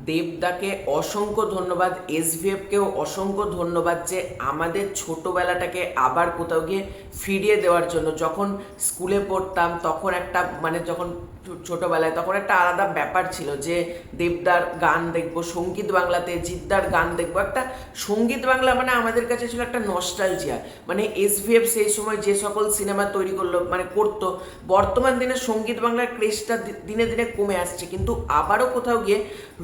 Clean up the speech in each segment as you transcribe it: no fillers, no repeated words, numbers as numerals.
দেবদাকে অসংখ্য ধন্যবাদ, এসভিএফকেও অসংখ্য ধন্যবাদ যে আমাদের ছোটোবেলাটাকে আবার কোথাও গিয়ে ফিরিয়ে দেওয়ার জন্য। যখন স্কুলে পড়তাম তখন একটা যখন ছোটোবেলায় তখন একটা আলাদা ব্যাপার ছিল যে দেবদার গান দেখবো, সঙ্গীত বাংলাতে জিদ্দার গান দেখবো। একটা সঙ্গীত বাংলা আমাদের কাছে ছিল একটা নস্টালজিয়া। এসভিএফ সেই সময় যে সকল সিনেমা তৈরি করলো করতো, বর্তমান দিনে সঙ্গীত বাংলার ক্রেজটা দিনে দিনে কমে আসছে, কিন্তু আবারও কোথাও গিয়ে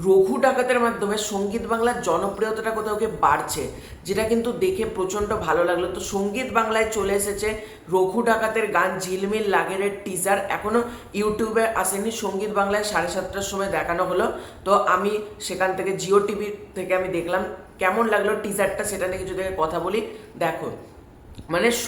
রঘু ডাকাতের মাধ্যমে সঙ্গীত বাংলার জনপ্রিয়তাটা কোথাও গিয়ে বাড়ছে, যেটা কিন্তু দেখে প্রচণ্ড ভালো লাগলো। তো সঙ্গীত বাংলায় চলে এসেছে রঘু ডাকাতের গান ঝিলমিল লাগেরের টিজার, এখনো ইউটিউবে আসেনি। সঙ্গীত বাংলায় 7:30টার সময় দেখানো হলো, তো আমি সেখান থেকে জিও টিভি থেকে আমি দেখলাম। কেমন লাগলো টিজারটা সেটা নিয়ে কিছু থেকে কথা বলি। দেখো,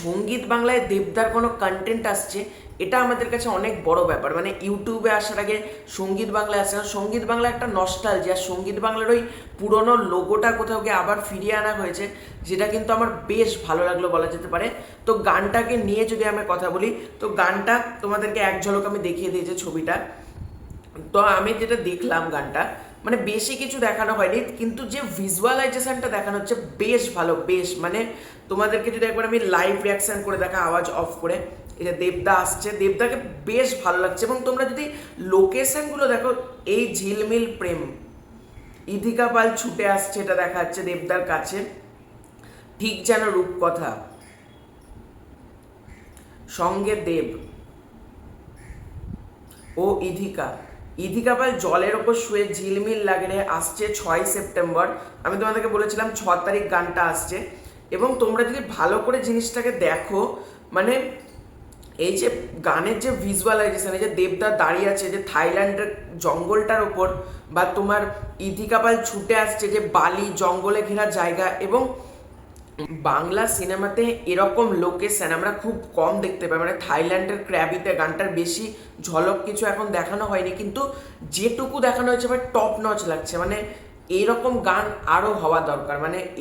সঙ্গীত বাংলায় দেবদার কোনো কন্টেন্ট আসছে, এটা আমাদের কাছে অনেক বড় ব্যাপার। ইউটিউবে আসার আগে সঙ্গীত বাংলা আসে না। সঙ্গীত বাংলা একটা নস্টালজিয়া, সঙ্গীত বাংলার ওই পুরনো লোগোটা কোথাও গিয়ে আবার ফিরিয়ে আনা হয়েছে, যেটা কিন্তু আমার বেশ ভালো লাগলো বলা যেতে পারে। তো গানটাকে নিয়ে যদি আমি কথা বলি, তো গানটা তোমাদেরকে এক ঝলক আমি দেখিয়ে দিয়েছি ছবিটা। তো আমি যেটা দেখলাম গানটা, বেশি কিছু দেখানো হয়নি, কিন্তু যে ভিজুয়ালাইজেশনটা দেখানো হচ্ছে বেশ ভালো। বেশ তোমাদেরকে যদি একবার আমি লাইভ রিয়াকশন করে দেখা, আওয়াজ অফ করে, এটা দেবদা আসছে, দেবদাকে বেশ ভালো লাগছে। এবং তোমরা যদি লোকেশনগুলো দেখো, এই ঝিলমিল প্রেম, ইধিকা পাল ছুটে আসছে, এটা দেখা যাচ্ছে দেবদার কাছে, ঠিক যেন রূপকথা, সঙ্গে দেব ও ইধিকা পাল জলের ওপর শুয়ে ঝিলমিল লাগেরে আসছে 6 সেপ্টেম্বর। আমি তোমাদেরকে বলেছিলাম 6 তারিখ গানটা আসছে। এবং তোমরা যদি ভালো করে জিনিসটাকে দেখো, এই যে গানের যে ভিজুয়ালাইজেশন, এই যে দেবদা দাঁড়িয়ে আছে যে থাইল্যান্ডের জঙ্গলটার ওপর, বা তোমার ইধিকা পাল ছুটে আসছে যে বালি জঙ্গলে ঘেরা জায়গা, এবং বাংলা সিনেমাতে এরকম লোকেশন আমরা খুব কম দেখতে পাই। থাইল্যান্ডের ক্র্যাবিতে গানটার বেশি ঝলক কিছু এখন দেখানো হয়নি, কিন্তু যেটুকু দেখানো হয়েছে টপ নচ লাগছে। এইরকম গান আরও হওয়া দরকার।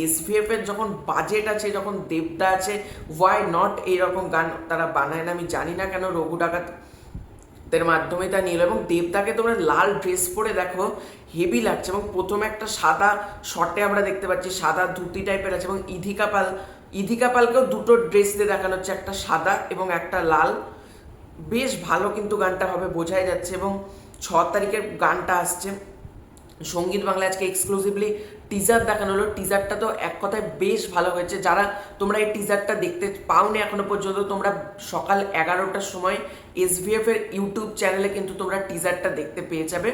এসভিএফ এর যখন বাজেট আছে, যখন দেবদা আছে, ওয়াই নট এইরকম গান তারা বানায় না। আমি জানি না কেন রঘু ডাকাতের মাধ্যমে তা নিল। এবং দেবদাকে তোমরা লাল ড্রেস পরে দেখো, হেভি লাগছে। এবং প্রথমে একটা সাদা শটে আমরা দেখতে পাচ্ছি, সাদা ধুতি টাইপের আছে। এবং ইধিকা পালকেও দুটো ড্রেস দিয়ে দেখানো হচ্ছে, একটা সাদা এবং একটা লাল। বেশ ভালো কিন্তু গানটা হবে, বোঝাই যাচ্ছে। এবং 6 তারিখের গানটা আসছে। সঙ্গীত বাংলা আজকে এক্সক্লুসিভলি টিজার দেখানো হলো। টিজারটা তো এক কথায় বেশ ভালো হয়েছে। যারা তোমরা এই টিজারটা দেখতে পাওনি এখনো পর্যন্ত, তোমরা সকাল 11টার সময় এসভিএফ এর ইউটিউব চ্যানেলে কিন্তু তোমরা টিজারটা দেখতে পেয়ে যাবে।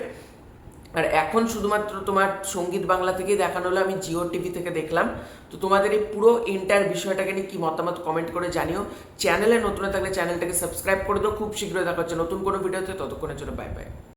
আর এখন শুধুমাত্র তোমার সঙ্গীত বাংলা থেকেই দেখানো হলো, আমি জিও টিভি থেকে দেখলাম। তো তোমাদের এই পুরো এন্টায়ার বিষয়টাকে নিয়ে কি মতামত কমেন্ট করে জানিও। চ্যানেলে নতুন থাকলে চ্যানেলটাকে সাবস্ক্রাইব করে দাও। খুব শীঘ্রই দেখা হচ্ছে নতুন কোনো ভিডিওতে, ততক্ষণের জন্য বাই বাই।